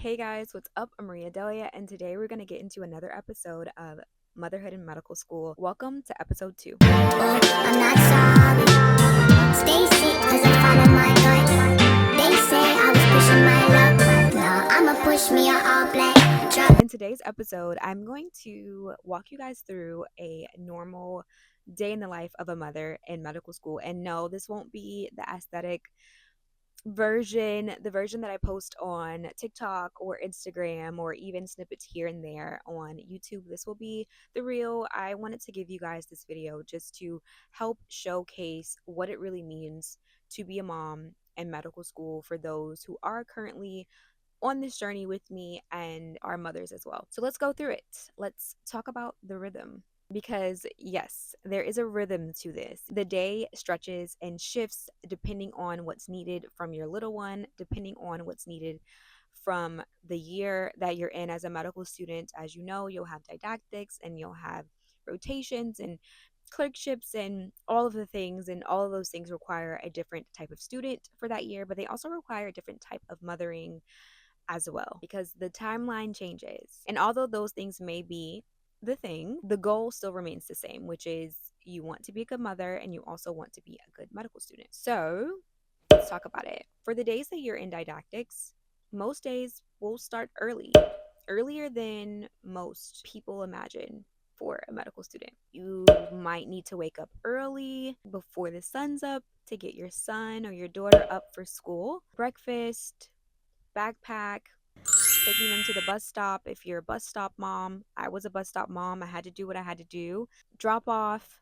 Hey guys, what's up? I'm Maria Delia, and today we're going to get into another episode of Motherhood in Medical School. Welcome to episode 2. I'm not sorry. Stay sick cause I follow my gut. They say I was pushing my luck. Nah, I'ma push me a all black truck. In today's episode, I'm going to walk you guys through a normal day in the life of a mother in medical school. And no, this won't be the aesthetic version, the version that I post on TikTok or Instagram or even snippets here and there on YouTube. This will be the real. I wanted to give you guys this video just to help showcase what it really means to be a mom in medical school for those who are currently on this journey with me and our mothers as well. So let's go through it. Let's talk about the rhythm. Because, yes, there is a rhythm to this. The day stretches and shifts depending on what's needed from your little one, depending on what's needed from the year that you're in as a medical student. As you know, you'll have didactics and you'll have rotations and clerkships and all of the things, and all of those things require a different type of student for that year, but they also require a different type of mothering as well because the timeline changes. And although those things may be the thing, the goal still remains the same, which is you want to be a good mother and you also want to be a good medical student. So let's talk about it. For the days that you're in didactics, most days will start earlier than most people imagine. For a medical student, you might need to wake up early before the sun's up to get your son or your daughter up for school. Breakfast, backpack, taking them to the bus stop. If you're a bus stop mom, I was a bus stop mom. I had to do what I had to do. Drop off,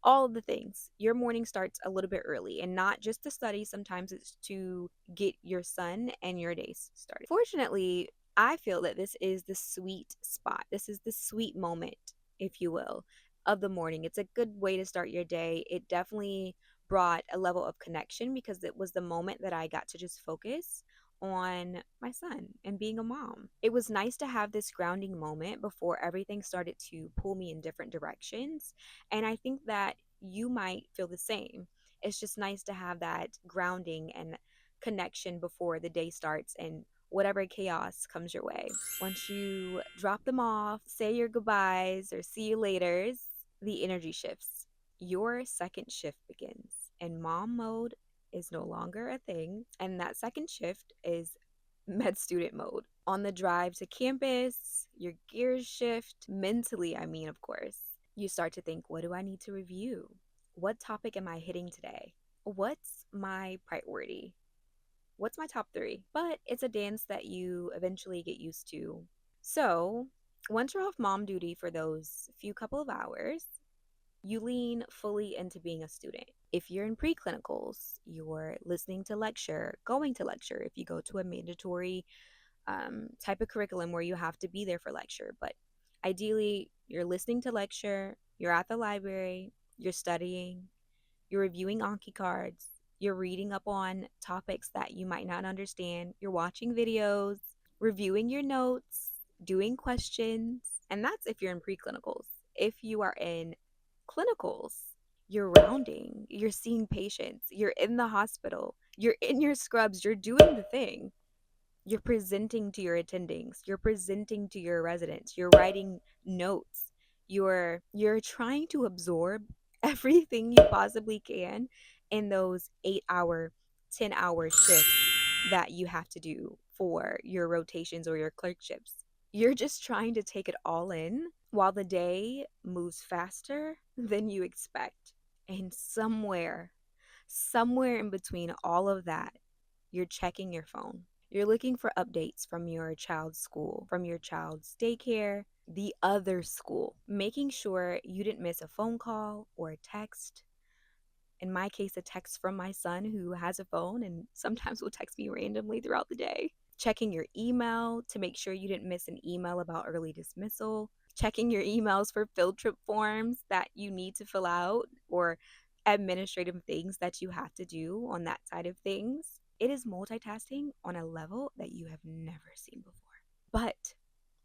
all of the things. Your morning starts a little bit early, and not just to study. Sometimes it's to get your son and your days started. Fortunately, I feel that this is the sweet spot. This is the sweet moment, if you will, of the morning. It's a good way to start your day. It definitely brought a level of connection because it was the moment that I got to just focus on my son and being a mom. It was nice to have this grounding moment before everything started to pull me in different directions. And I think that you might feel the same. It's just nice to have that grounding and connection before the day starts and whatever chaos comes your way. Once you drop them off, say your goodbyes or see you laters, the energy shifts. Your second shift begins, and mom mode is no longer a thing. And that second shift is med student mode. On the drive to campus, your gears shift mentally, of course. You start to think, what do I need to review? What topic am I hitting today? What's my priority? What's my top 3? But it's a dance that you eventually get used to. So, once you're off mom duty for those few couple of hours, you lean fully into being a student. If you're in preclinicals, you're listening to lecture, going to lecture if you go to a mandatory type of curriculum where you have to be there for lecture. But ideally, you're listening to lecture, you're at the library, you're studying, you're reviewing Anki cards, you're reading up on topics that you might not understand, you're watching videos, reviewing your notes, doing questions. And that's if you're in preclinicals. If you are in clinicals, you're rounding, you're seeing patients, you're in the hospital, you're in your scrubs, you're doing the thing. You're presenting to your attendings, you're presenting to your residents, you're writing notes, you're trying to absorb everything you possibly can in those 8-hour, 10-hour shifts that you have to do for your rotations or your clerkships. You're just trying to take it all in while the day moves faster than you expect. And somewhere in between all of that, you're checking your phone. You're looking for updates from your child's school, from your child's daycare, the other school, making sure you didn't miss a phone call or a text. In my case, a text from my son who has a phone and sometimes will text me randomly throughout the day. Checking your email to make sure you didn't miss an email about early dismissal. Checking your emails for field trip forms that you need to fill out or administrative things that you have to do on that side of things. It is multitasking on a level that you have never seen before.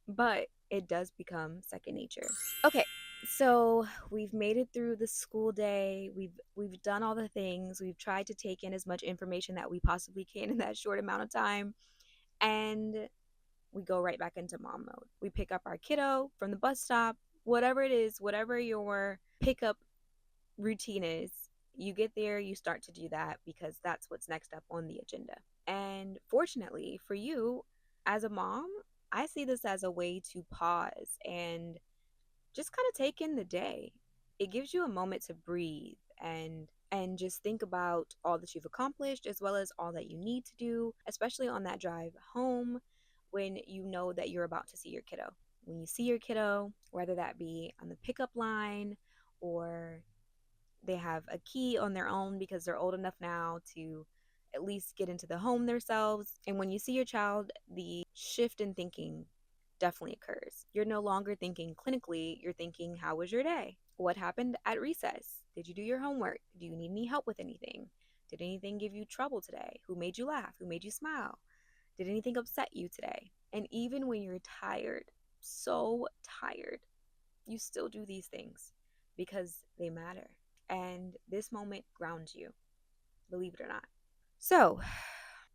But it does become second nature. Okay, so we've made it through the school day. We've done all the things. We've tried to take in as much information that we possibly can in that short amount of time. And we go right back into mom mode. We pick up our kiddo from the bus stop, whatever it is, whatever your pickup routine is. You get there, you start to do that because that's what's next up on the agenda. And fortunately for you, as a mom, I see this as a way to pause and just kind of take in the day. It gives you a moment to breathe and just think about all that you've accomplished as well as all that you need to do, especially on that drive home when you know that you're about to see your kiddo. When you see your kiddo, whether that be on the pickup line or they have a key on their own because they're old enough now to at least get into the home themselves. And when you see your child, the shift in thinking definitely occurs. You're no longer thinking clinically, you're thinking, how was your day? What happened at recess? Did you do your homework? Do you need any help with anything? Did anything give you trouble today? Who made you laugh? Who made you smile? Did anything upset you today? And even when you're tired, so tired, you still do these things because they matter. And this moment grounds you, believe it or not. So,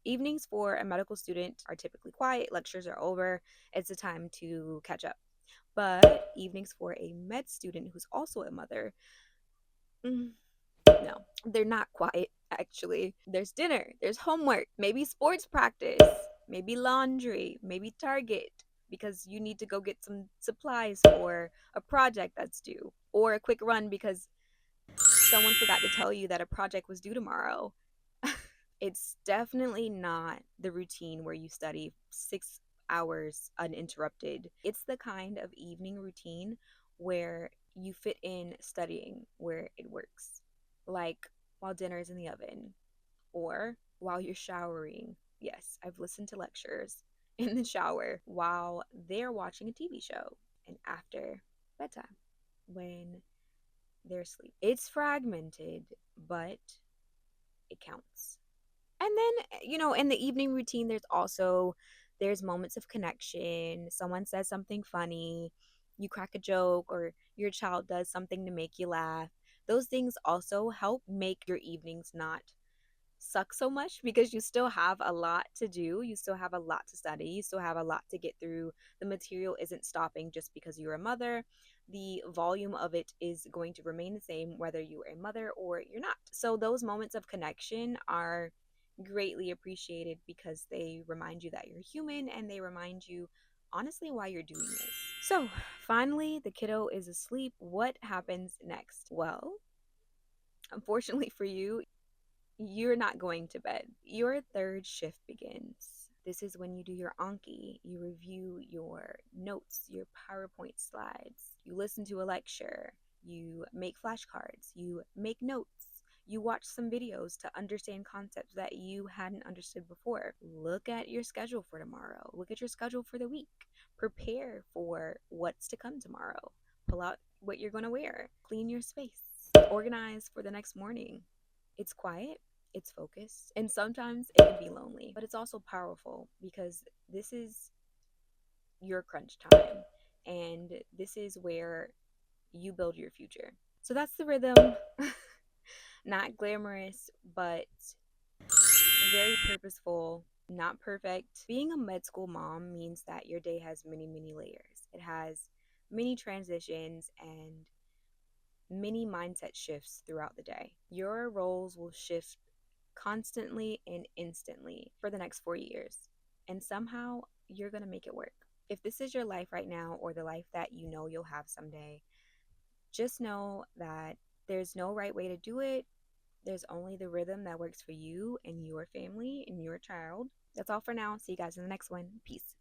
evenings for a medical student are typically quiet, lectures are over, it's a time to catch up. But evenings for a med student who's also a mother, mm, no, they're not quiet, actually. There's dinner, there's homework, maybe sports practice, maybe laundry, maybe Target, because you need to go get some supplies for a project that's due, or a quick run because someone forgot to tell you that a project was due tomorrow. It's definitely not the routine where you study 6 hours uninterrupted. It's the kind of evening routine where you fit in studying where it works, like while dinner is in the oven or while you're showering. Yes, I've listened to lectures in the shower while they're watching a TV show and after bedtime when they're asleep. It's fragmented, but it counts. And then, in the evening routine, there's moments of connection. Someone says something funny, you crack a joke, or your child does something to make you laugh. Those things also help make your evenings not suck so much because you still have a lot to do. You still have a lot to study. You still have a lot to get through. The material isn't stopping just because you're a mother. The volume of it is going to remain the same whether you're a mother or you're not. So those moments of connection are greatly appreciated because they remind you that you're human and they remind you honestly why you're doing this. So, finally, the kiddo is asleep. What happens next? Well, unfortunately for you, you're not going to bed. Your third shift begins. This is when you do your Anki, you review your notes, your PowerPoint slides, you listen to a lecture, you make flashcards, you make notes, you watch some videos to understand concepts that you hadn't understood before. Look at your schedule for tomorrow, look at your schedule for the week, prepare for what's to come tomorrow, pull out what you're going to wear, clean your space, organize for the next morning. It's quiet, it's focused, and sometimes it can be lonely, but it's also powerful because this is your crunch time and this is where you build your future. So that's the rhythm. Not glamorous, but very purposeful, not perfect. Being a med school mom means that your day has many, many layers. It has many transitions and many mindset shifts throughout the day. Your roles will shift constantly and instantly for the next 4 years. And somehow you're going to make it work. If this is your life right now or the life that you know you'll have someday, just know that there's no right way to do it. There's only the rhythm that works for you and your family and your child. That's all for now. See you guys in the next one. Peace.